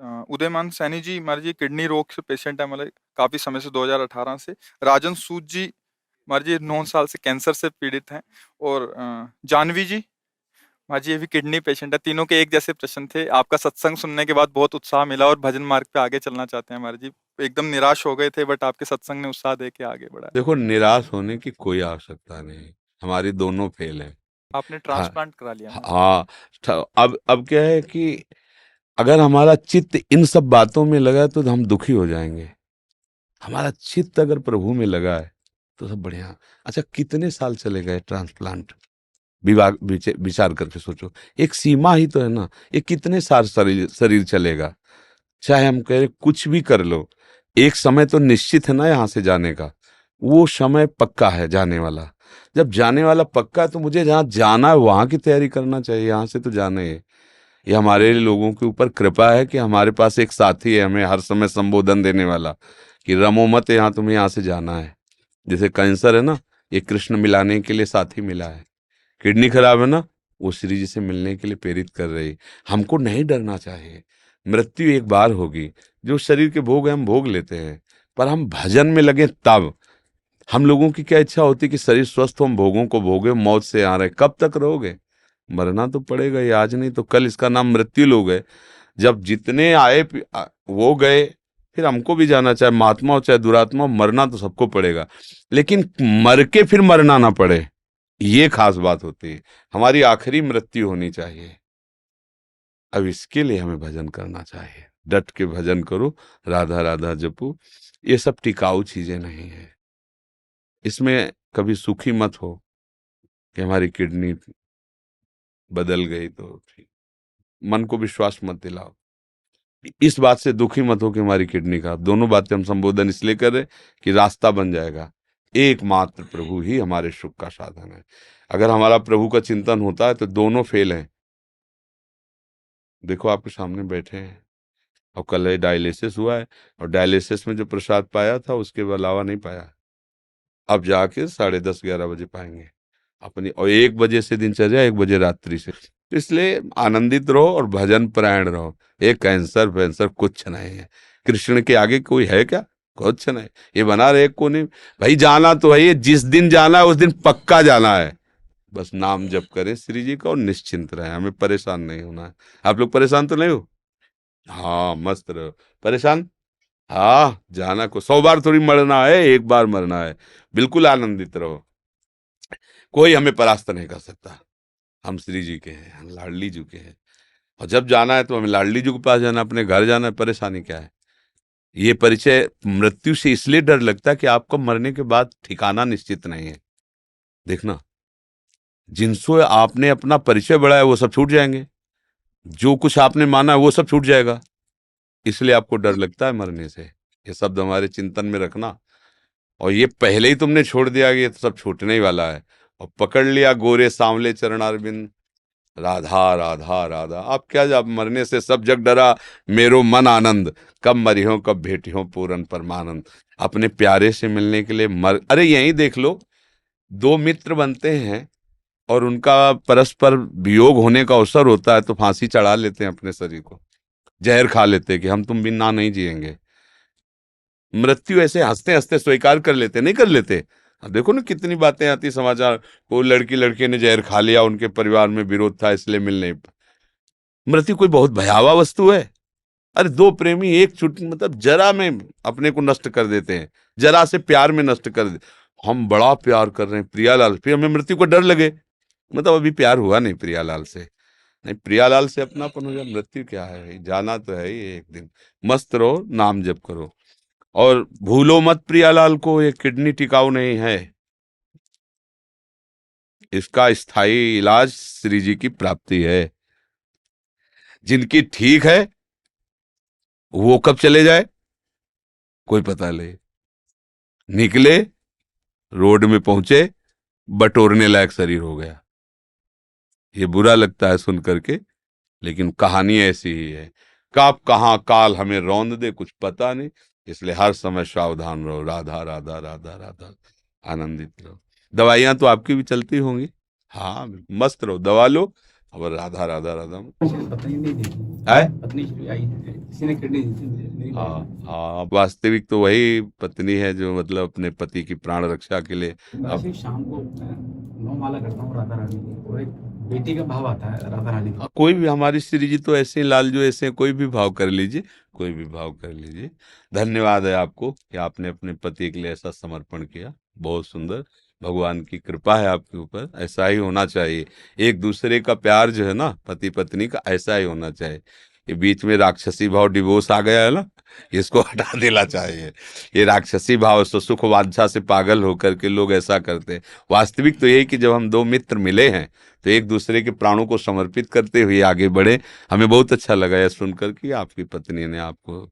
उदयमान सैनी जी हमारे जी किडनी रोग से पेशेंट है, मतलब काफी समय से 2018 से। राजन सूद जी हमारे जी 9 साल से कैंसर से पीड़ित हैं। और जानवी जी हमारे जी ये भी किडनी पेशेंट है। तीनों के एक जैसे प्रश्न थे। आपका सत्संग सुनने के बाद बहुत उत्साह मिला और भजन मार्ग पे आगे चलना चाहते हैं हमारे जी। एकदम निराश हो गए थे, बट आपके सत्संग ने उत्साह दे के आगे बढ़ाया। देखो, निराश होने की कोई आवश्यकता नहीं। हमारी दोनों फेल हैं। आपने हाँ। ट्रांसप्लांट करा लिया ना। हाँ। अब क्या है कि अगर हमारा चित्त इन सब बातों में लगा है तो हम दुखी हो जाएंगे। हमारा चित्त अगर प्रभु में लगा है तो सब बढ़िया। अच्छा, कितने साल चले गए ट्रांसप्लांट? विचार करके सोचो। एक सीमा ही तो है ना। ये कितने साल शरीर शरीर चलेगा? चाहे हम कह रहे कुछ भी कर लो, एक समय तो निश्चित है ना यहाँ से जाने का। वो समय पक्का है जाने वाला। जब जाने वाला पक्का है तो मुझे जहाँ जाना है वहां की तैयारी करना चाहिए। यहाँ से तो जाना ही है। ये हमारे लोगों के ऊपर कृपा है कि हमारे पास एक साथी है हमें हर समय संबोधन देने वाला कि रमो मत, यहाँ तुम्हें यहाँ से जाना है। जैसे कैंसर है ना, ये कृष्ण मिलाने के लिए साथी मिला है। किडनी खराब है ना, वो श्री जी से मिलने के लिए प्रेरित कर रही। हमको नहीं डरना चाहिए। मृत्यु एक बार होगी। जो शरीर के भोग है हम भोग लेते हैं, पर हम भजन में लगे तब। हम लोगों की क्या इच्छा होती है कि शरीर स्वस्थ हो, हम भोगों को भोगे, मौत से आ रहे। कब तक रहोगे? मरना तो पड़ेगा ही, आज नहीं तो कल। इसका नाम मृत्यु लोग है। जब जितने आए वो गए, फिर हमको भी जाना, चाहे महात्मा हो चाहे दुरात्मा हो, मरना तो सबको पड़ेगा। लेकिन मर के फिर मरना ना पड़े, ये खास बात होती है। हमारी आखिरी मृत्यु होनी चाहिए। अब इसके लिए हमें भजन करना चाहिए। डट के भजन करो, राधा राधा जपो। ये सब टिकाऊ चीजें नहीं है। इसमें कभी सुखी मत हो कि हमारी किडनी बदल गई तो ठीक। मन को विश्वास मत दिलाओ। इस बात से दुखी मत हो कि हमारी किडनी का। दोनों बातें हम संबोधन इसलिए कर रहे कि रास्ता बन जाएगा। एकमात्र प्रभु ही हमारे सुख का साधन है। अगर हमारा प्रभु का चिंतन होता है तो दोनों फेल हैं। देखो, आपके सामने बैठे हैं और कल डायलिसिस हुआ है, और डायलिसिस में जो प्रसाद पाया था उसके अलावा नहीं पाया। अब जाके 10:30-11 बजे पाएंगे अपनी। और 1 बजे से दिनचर्या, 1 बजे रात्रि से। तो इसलिए आनंदित रहो और भजन परायण रहो। ये कैंसर वैंसर कुछ नहीं है। कृष्ण के आगे कोई है क्या? कुछ नहीं। ये बना रहे को नहीं। भाई जाना तो है, ये जिस दिन जाना है उस दिन पक्का जाना है। बस नाम जप करें श्री जी का और निश्चिंत रहे। हमें परेशान नहीं होना है। आप लोग परेशान तो नहीं हो? हाँ, मस्त रहो। परेशान? हाँ, जाना को 100 बार थोड़ी मरना है, एक बार मरना है। बिल्कुल आनंदित रहो। कोई हमें परास्त नहीं कर सकता। हम श्री जी के हैं, हम लाडली जी के हैं। और जब जाना है तो हमें लाडली जी के पास जाना, अपने घर जाना है। परेशानी क्या है? ये परिचय मृत्यु से इसलिए डर लगता है कि आपको मरने के बाद ठिकाना निश्चित नहीं है। देखना, जिनसे आपने अपना परिचय बढ़ाया वो सब छूट जाएंगे। जो कुछ आपने माना है वो सब छूट जाएगा। इसलिए आपको डर लगता है मरने से। ये शब्द हमारे चिंतन में रखना। और ये पहले ही तुमने छोड़ दिया कि ये तो सब छूटने ही वाला है, और पकड़ लिया गोरे सांवले चरणारविंद, राधा राधा राधा। अब क्या, जब मरने से सब जग डरा, मेरो मन आनंद, कब मरियो कब भेटियो पूरन परमानंद। अपने प्यारे से मिलने के लिए अरे यहीं देख लो, दो मित्र बनते हैं और उनका परस्पर वियोग होने का अवसर होता है तो फांसी चढ़ा लेते हैं अपने शरीर को, जहर खा लेते हैं कि हम तुम बिना नहीं जिएंगे। मृत्यु ऐसे हंसते हंसते स्वीकार कर लेते, नहीं कर लेते? अब देखो ना कितनी बातें आती समाचार। वो लड़के ने जहर खा लिया, उनके परिवार में विरोध था इसलिए मिल नहीं। मृत्यु कोई बहुत भयावह वस्तु है? अरे दो प्रेमी एक छुट्टी मतलब जरा में अपने को नष्ट कर देते हैं, जरा से प्यार में नष्ट कर दे। हम बड़ा प्यार कर रहे हैं प्रियालाल, फिर हमें मृत्यु को डर लगे, मतलब अभी प्यार हुआ नहीं प्रियालाल से। नहीं, प्रियालाल से अपनापन हो जाए। मृत्यु क्या है भाई, जाना तो है ही एक दिन। मस्त रहो, नाम जप करो और भूलो मत प्रियालाल को। ये किडनी टिकाऊ नहीं है। इसका स्थायी इलाज श्री जी की प्राप्ति है। जिनकी ठीक है वो कब चले जाए कोई पता नहीं। निकले, रोड में पहुंचे, बटोरने लायक शरीर हो गया। ये बुरा लगता है सुन करके, लेकिन कहानी ऐसी ही है। कब कहाँ काल हमें रौंद दे कुछ पता नहीं। इसलिए हर समय सावधान रहो। राधा राधा राधा राधा, आनंदित रहो। दवाइयां तो आपकी भी चलती होंगी। हाँ, मस्त रहो, दवा लो और राधा राधा राधा। है। पत्नी श्री आई है, किसी ने किडनी दी थी मुझे, मेरी हाँ वाइफ हाँ, वास्तविक तो वही पत्नी है जो मतलब अपने पति की प्राण रक्षा के लिए ने। मैं अब सिर्फ शाम को नौ माला करता हूँ राधा रानी की, और एक बेटी का भाव आता है राधा रानी का। कोई भी, हमारी श्री जी तो ऐसे ही लाल जो ऐसे हैं, कोई भी भाव कर लीजिए, कोई भी भाव कर लीजिए। धन्यवाद है आपको कि आपने अपने पति के लिए ऐसा समर्पण किया, बहुत सुंदर। भगवान की कृपा है आपके ऊपर, ऐसा ही होना चाहिए। एक दूसरे का प्यार जो है ना, पति पत्नी का, ऐसा ही होना चाहिए। ये बीच में राक्षसी भाव डिवोर्स आ गया है ना, इसको हटा देना चाहिए। ये राक्षसी भाव से, सुख वांछा से पागल होकर के लोग ऐसा करते हैं। वास्तविक तो यही कि जब हम दो मित्र मिले हैं तो एक दूसरे के प्राणों को समर्पित करते हुए आगे बढ़े। हमें बहुत अच्छा लगा यह सुनकर कि आपकी पत्नी ने आपको